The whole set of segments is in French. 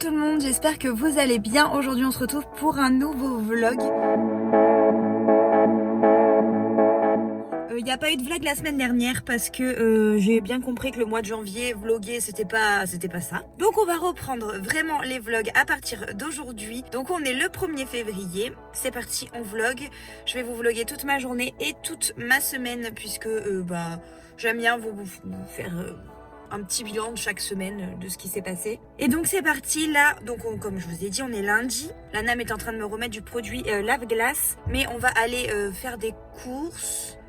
tout le monde, j'espère que vous allez bien. Aujourd'hui on se retrouve pour un nouveau vlog. Il n'y a pas eu de vlog la semaine dernière parce que j'ai bien compris que le mois de janvier, vlogger c'était pas ça. Donc on va reprendre vraiment les vlogs à partir d'aujourd'hui. Donc on est le 1er février, c'est parti, on vlog. Je vais vous vlogger toute ma journée et toute ma semaine puisque j'aime bien vous faire... un petit bilan de chaque semaine de ce qui s'est passé. Et donc c'est parti là, donc comme je vous ai dit, on est lundi. La Nam est en train de me remettre du produit lave-glace, mais on va aller faire des courses.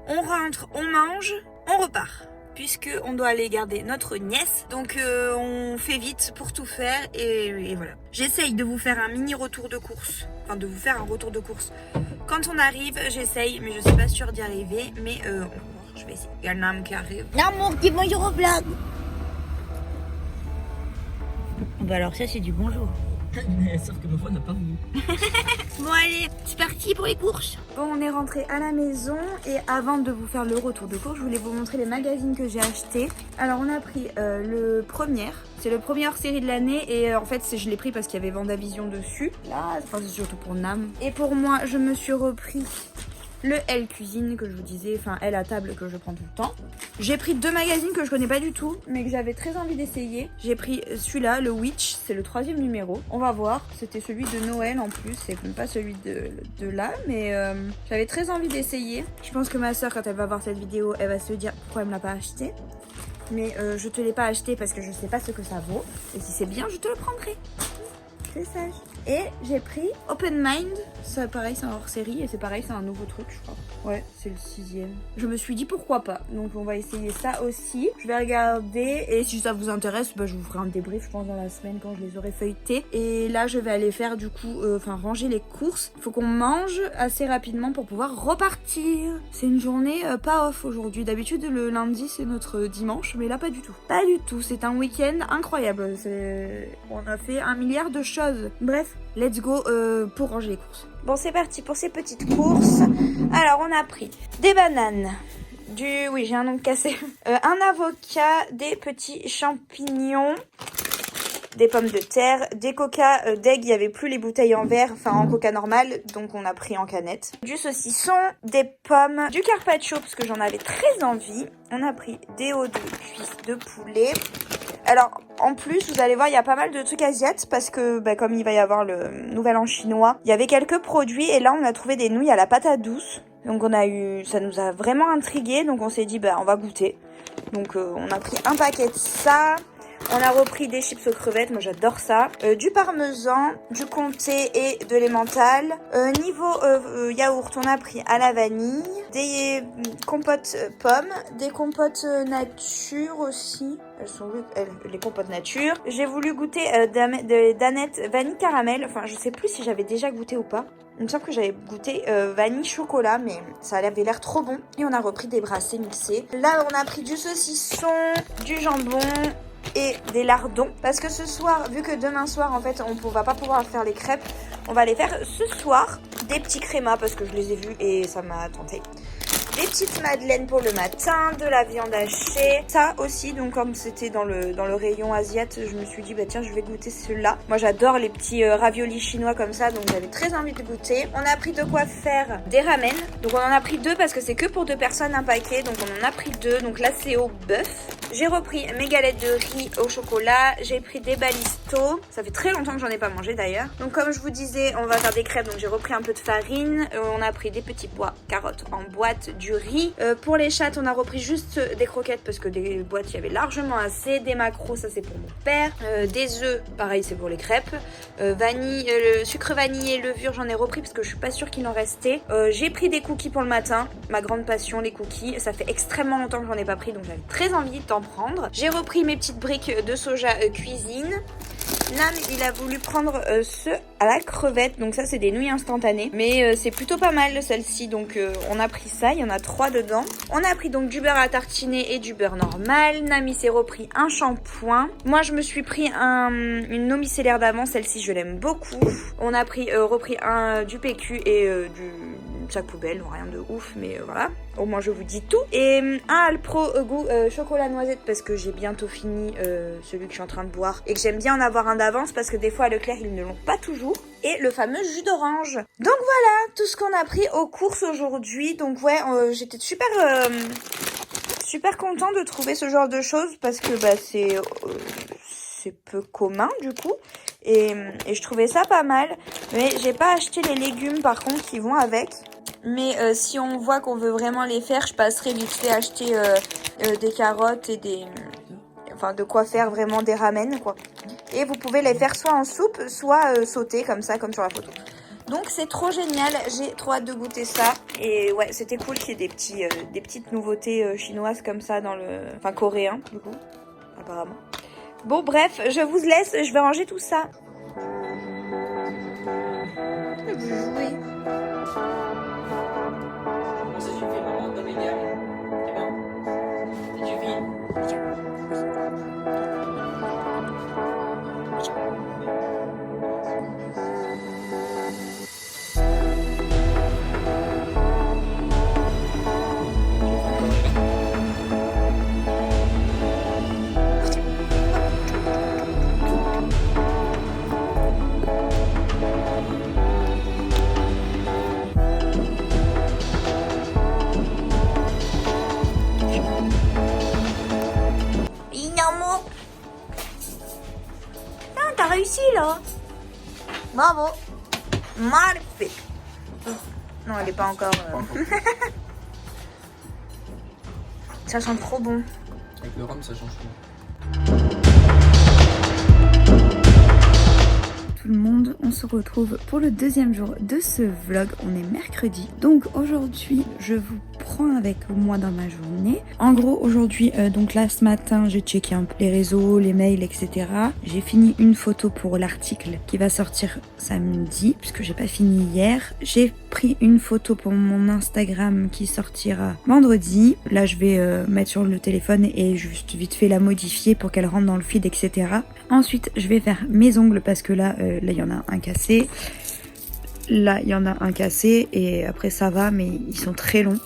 On rentre, on mange, on repart. Puisque on doit aller garder notre nièce. Donc on fait vite pour tout faire et voilà. J'essaye de vous faire un mini retour de course. Enfin de vous faire un retour de course. Quand on arrive, j'essaye, mais je suis pas sûre d'y arriver. Mais je vais essayer. Il y a Nam qui arrive. L'amour, dis bonjour au vlog. Bah alors ça c'est du bonjour. Sauf que ma voix n'a pas voulu. Bon allez, c'est parti pour les courses. Bon, on est rentré à la maison et avant de vous faire le retour de course, je voulais vous montrer les magazines que j'ai achetés. Alors on a pris le premier, c'est le premier hors série de l'année et en fait je l'ai pris parce qu'il y avait Vendavision dessus. Là, enfin, c'est surtout pour Nam. Et pour moi, je me suis repris le Elle Cuisine que je vous disais, enfin Elle à table que je prends tout le temps. J'ai pris deux magazines que je connais pas du tout mais que j'avais très envie d'essayer. J'ai pris celui-là, le Witch, c'est le 3e numéro. On va voir, c'était celui de Noël en plus, c'est pas celui de là, mais j'avais très envie d'essayer. Je pense que ma soeur, quand elle va voir cette vidéo, elle va se dire pourquoi elle me l'a pas acheté. Mais je te l'ai pas acheté parce que je sais pas ce que ça vaut. Et si c'est bien, je te le prendrai. C'est sage. Et j'ai pris Open Mind, ça pareil c'est un hors série et c'est pareil c'est un nouveau truc je crois. Ouais c'est le 6e. Je me suis dit pourquoi pas, donc on va essayer ça aussi. Je vais regarder et si ça vous intéresse je vous ferai un débrief je pense dans la semaine quand je les aurai feuilletés. Et là je vais aller faire du coup, ranger les courses. Il faut qu'on mange assez rapidement pour pouvoir repartir. C'est une journée pas off aujourd'hui. D'habitude le lundi c'est notre dimanche mais là pas du tout. Pas du tout, c'est un week-end incroyable. On a fait 1 milliard de choses. Bref. Let's go pour ranger les courses. Bon, c'est parti pour ces petites courses. Alors, on a pris des bananes, oui, j'ai un ongle cassé. Un avocat, des petits champignons, des pommes de terre, des coca d'egg, il n'y avait plus les bouteilles en verre, enfin en coca normal, donc on a pris en canette. Du saucisson, des pommes, du carpaccio parce que j'en avais très envie. On a pris des hauts de cuisses de poulet. Alors, en plus, vous allez voir, il y a pas mal de trucs asiatiques parce que, comme il va y avoir le nouvel an chinois, il y avait quelques produits et là, on a trouvé des nouilles à la patate douce. Donc, ça nous a vraiment intrigués. Donc, on s'est dit, on va goûter. Donc, on a pris un paquet de ça. On a repris des chips aux crevettes, moi j'adore ça. Du parmesan, du comté et de l'emmental. Niveau yaourt, on a pris à la vanille. Des compotes pommes, des compotes nature aussi. Elles sont les compotes nature. J'ai voulu goûter des danettes vanille caramel. Enfin, je sais plus si j'avais déjà goûté ou pas. Il me semble que j'avais goûté vanille chocolat, mais ça avait l'air trop bon. Et on a repris des brassés mixés. Là, on a pris du saucisson, du jambon et des lardons. Parce que ce soir, vu que demain soir, en fait, on va pas pouvoir faire les crêpes, on va les faire ce soir. Des petits crémas parce que je les ai vus et ça m'a tenté. Des petites madeleines pour le matin, de la viande hachée. Ça aussi, donc comme c'était dans le rayon asiate, je me suis dit, tiens, je vais goûter ceux-là. Moi, j'adore les petits raviolis chinois comme ça, donc j'avais très envie de goûter. On a pris de quoi faire des ramen. Donc on en a pris 2 parce que c'est que pour 2 personnes un paquet, donc on en a pris 2. Donc là, c'est au bœuf. J'ai repris mes galettes de riz au chocolat. J'ai pris des balistos. Ça fait très longtemps que j'en ai pas mangé d'ailleurs. Donc comme je vous disais, on va faire des crêpes, donc j'ai repris un peu de farine. On a pris des petits pois, carottes en boîte, du riz. Pour les chattes, on a repris juste des croquettes parce que des boîtes, il y avait largement assez. Des maquereaux, ça c'est pour mon père. Des œufs, pareil, c'est pour les crêpes. Vanille, le sucre vanille et levure, j'en ai repris parce que je suis pas sûre qu'il en restait. J'ai pris des cookies pour le matin. Ma grande passion, les cookies. Ça fait extrêmement longtemps que j'en ai pas pris, donc j'avais très envie d'en prendre. J'ai repris mes petites briques de soja cuisine. Nam, il a voulu prendre ceux à la crevette, donc ça c'est des nouilles instantanées, mais c'est plutôt pas mal celle-ci, donc on a pris ça, il y en a 3 dedans. On a pris donc du beurre à tartiner et du beurre normal. Nam, il s'est repris un shampoing. Moi je me suis pris une eau micellaire d'avant, celle-ci je l'aime beaucoup. On a repris du PQ et sac poubelle, rien de ouf, mais voilà. Au moins je vous dis tout. Et un Alpro goût chocolat noisette parce que j'ai bientôt fini celui que je suis en train de boire et que j'aime bien en avoir un d'avance parce que des fois à Leclerc ils ne l'ont pas toujours. Et le fameux jus d'orange. Donc voilà tout ce qu'on a pris aux courses aujourd'hui. Donc ouais, j'étais super content de trouver ce genre de choses parce que bah, c'est peu commun du coup. Et je trouvais ça pas mal. Mais j'ai pas acheté les légumes par contre qui vont avec. Mais si on voit qu'on veut vraiment les faire, je passerai vite fait acheter des carottes et enfin de quoi faire vraiment des ramen quoi. Et vous pouvez les faire soit en soupe, soit sauter comme ça, comme sur la photo. Donc c'est trop génial, j'ai trop hâte de goûter ça. Et ouais, c'était cool qu'il y ait des petites nouveautés chinoises comme ça dans enfin coréen du coup, apparemment. Bon bref, je vous laisse, je vais ranger tout ça. Vous jouez. Ça suffit vraiment dans mes gammes. C'est bon. Ça suffit. Inamo. T'as réussi là. Bravo. Mal fait. Non, elle est pas encore... Ça sent trop bon. Avec le rhum, ça change tout. Tout le monde, on se retrouve pour le deuxième jour de ce vlog. On est mercredi. Donc aujourd'hui, je vous prends avec moi dans ma journée. En gros, aujourd'hui, donc là ce matin, j'ai checké un peu les réseaux, les mails, etc. J'ai fini une photo pour l'article qui va sortir samedi, puisque j'ai pas fini hier. J'ai pris une photo pour mon Instagram qui sortira vendredi. Là, je vais mettre sur le téléphone et juste vite fait la modifier pour qu'elle rentre dans le feed, etc. Ensuite, je vais faire mes ongles parce que là, il y en a un cassé. Là, il y en a un cassé et après ça va, mais ils sont très longs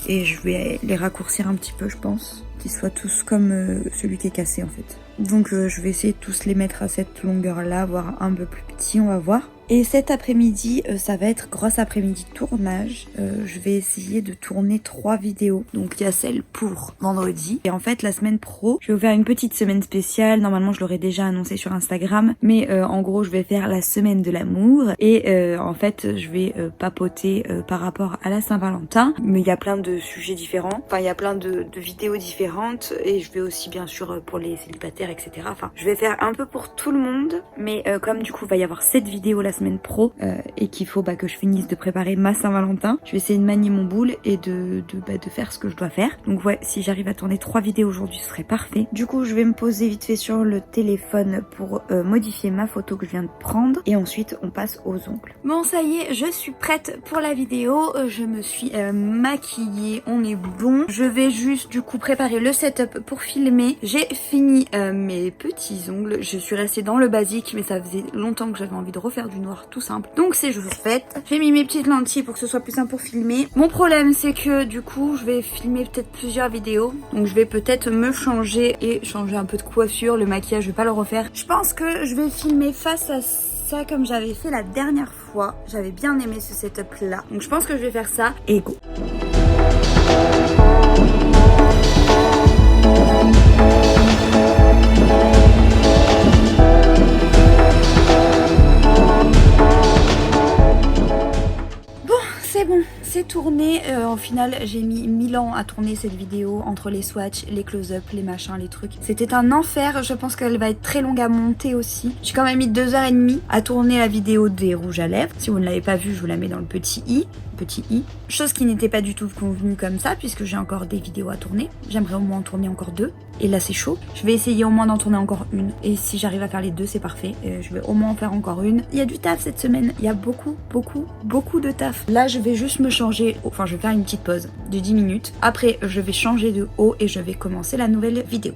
et je vais les raccourcir un petit peu, je pense, qu'ils soient tous comme celui qui est cassé en fait. Donc je vais essayer de tous les mettre à cette longueur-là, voire un peu plus petit, on va voir. Et cet après-midi, ça va être grosse après-midi de tournage. Je vais essayer de tourner 3 vidéos. Donc il y a celle pour vendredi. Et en fait, la semaine pro, je vais vous faire une petite semaine spéciale. Normalement, je l'aurais déjà annoncé sur Instagram. Mais en gros, je vais faire la semaine de l'amour. Et en fait, je vais papoter par rapport à la Saint-Valentin. Mais il y a plein de sujets différents. Enfin, il y a plein de vidéos différentes. Et je vais aussi, bien sûr, pour les célibataires, etc. Enfin, je vais faire un peu pour tout le monde. Mais comme du coup, il va y avoir 7 vidéos la semaine pro et qu'il faut que je finisse de préparer ma Saint-Valentin, je vais essayer de manier mon boule et de faire ce que je dois faire. Donc ouais, si j'arrive à tourner 3 vidéos aujourd'hui, ce serait parfait. Du coup, je vais me poser vite fait sur le téléphone pour modifier ma photo que je viens de prendre et ensuite on passe aux ongles. Bon, ça y est, je suis prête pour la vidéo. Je me suis maquillée, on est bon. Je vais juste du coup préparer le setup pour filmer. J'ai fini mes petits ongles. Je suis restée dans le basique, mais ça faisait longtemps que j'avais envie de refaire du noir tout simple. Donc c'est chose faite. J'ai mis mes petites lentilles pour que ce soit plus simple pour filmer. Mon problème c'est que du coup je vais filmer peut-être plusieurs vidéos. Donc je vais peut-être me changer et changer un peu de coiffure. Le maquillage je vais pas le refaire. Je pense que je vais filmer face à ça comme j'avais fait la dernière fois. J'avais bien aimé ce setup là. Donc je pense que je vais faire ça et go. C'est bon, c'est tourné. En final, j'ai mis 1000 ans à tourner cette vidéo entre les swatchs, les close-up, les machins, les trucs. C'était un enfer. Je pense qu'elle va être très longue à monter aussi. J'ai quand même mis 2h30 à tourner la vidéo des rouges à lèvres. Si vous ne l'avez pas vue, je vous la mets dans le petit i. Chose qui n'était pas du tout convenue comme ça puisque j'ai encore des vidéos à tourner. J'aimerais au moins en tourner encore 2. Et là c'est chaud. Je vais essayer au moins d'en tourner encore une. Et si j'arrive à faire les 2, c'est parfait. Je vais au moins en faire encore une. Il y a du taf cette semaine. Il y a beaucoup de taf. Là je vais juste me changer. Enfin je vais faire une petite pause de 10 minutes. Après je vais changer de haut et je vais commencer la nouvelle vidéo.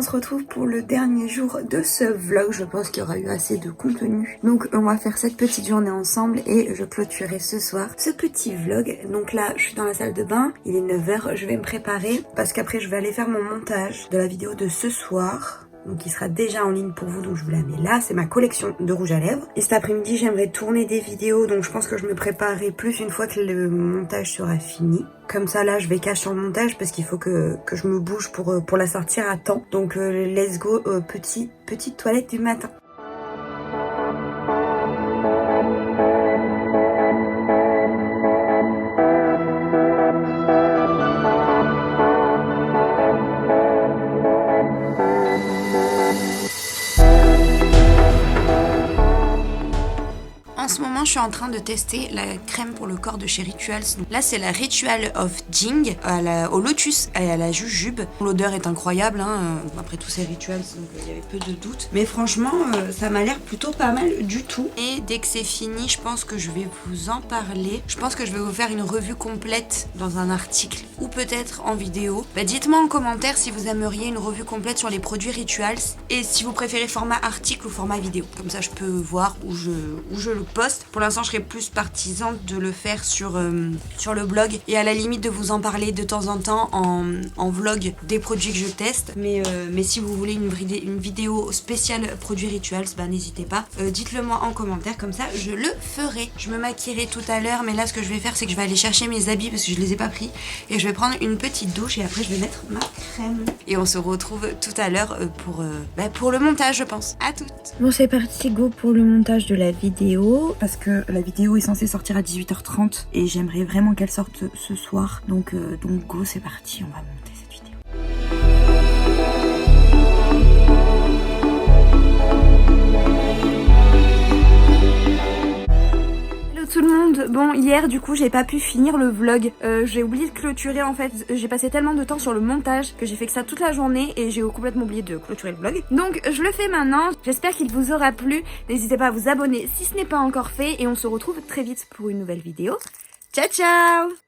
se retrouve pour le dernier jour de ce vlog. Je pense qu'il y aura eu assez de contenu. Donc on va faire cette petite journée ensemble et je clôturerai ce soir ce petit vlog. Donc là je suis dans la salle de bain, il est 9h, je vais me préparer parce qu'après je vais aller faire mon montage de la vidéo de ce soir. Donc il sera déjà en ligne pour vous, donc je vous la mets là. C'est ma collection de rouge à lèvres. Et cet après-midi j'aimerais tourner des vidéos, donc je pense que je me préparerai plus une fois que le montage sera fini. Comme ça là je vais cacher sur le montage parce qu'il faut que je me bouge pour la sortir à temps. Donc let's go, petite toilette du matin. En ce moment, je suis en train de tester la crème pour le corps de chez Rituals. Donc là, c'est la Ritual of Jing au lotus et à la jujube. L'odeur est incroyable, hein. Après tous ces Rituals, donc il y avait peu de doute. Mais franchement, ça m'a l'air plutôt pas mal du tout. Et dès que c'est fini, je pense que je vais vous en parler. Je pense que je vais vous faire une revue complète dans un article ou peut-être en vidéo. Dites-moi en commentaire si vous aimeriez une revue complète sur les produits Rituals et si vous préférez format article ou format vidéo. Comme ça, je peux voir où je le poste. Pour l'instant, je serais plus partisane de le faire sur le blog et à la limite de vous en parler de temps en temps en vlog des produits que je teste. Mais si vous voulez une vidéo spéciale produits Rituals, n'hésitez pas. Dites-le moi en commentaire, comme ça je le ferai. Je me maquillerai tout à l'heure, mais là ce que je vais faire, c'est que je vais aller chercher mes habits parce que je les ai pas pris et je vais prendre une petite douche et après je vais mettre ma crème. Et on se retrouve tout à l'heure pour le montage, je pense. À toutes. Bon, c'est parti, go pour le montage de la vidéo. Parce que la vidéo est censée sortir à 18h30 et j'aimerais vraiment qu'elle sorte ce soir. Donc go, c'est parti, on va monter cette vidéo. Hello tout le monde. Bon, hier du coup j'ai pas pu finir le vlog. J'ai oublié de clôturer en fait. J'ai passé tellement de temps sur le montage que j'ai fait que ça toute la journée et j'ai complètement oublié de clôturer le vlog. Donc je le fais maintenant. J'espère qu'il vous aura plu. N'hésitez pas à vous abonner si ce n'est pas encore fait et on se retrouve très vite pour une nouvelle vidéo. Ciao ciao!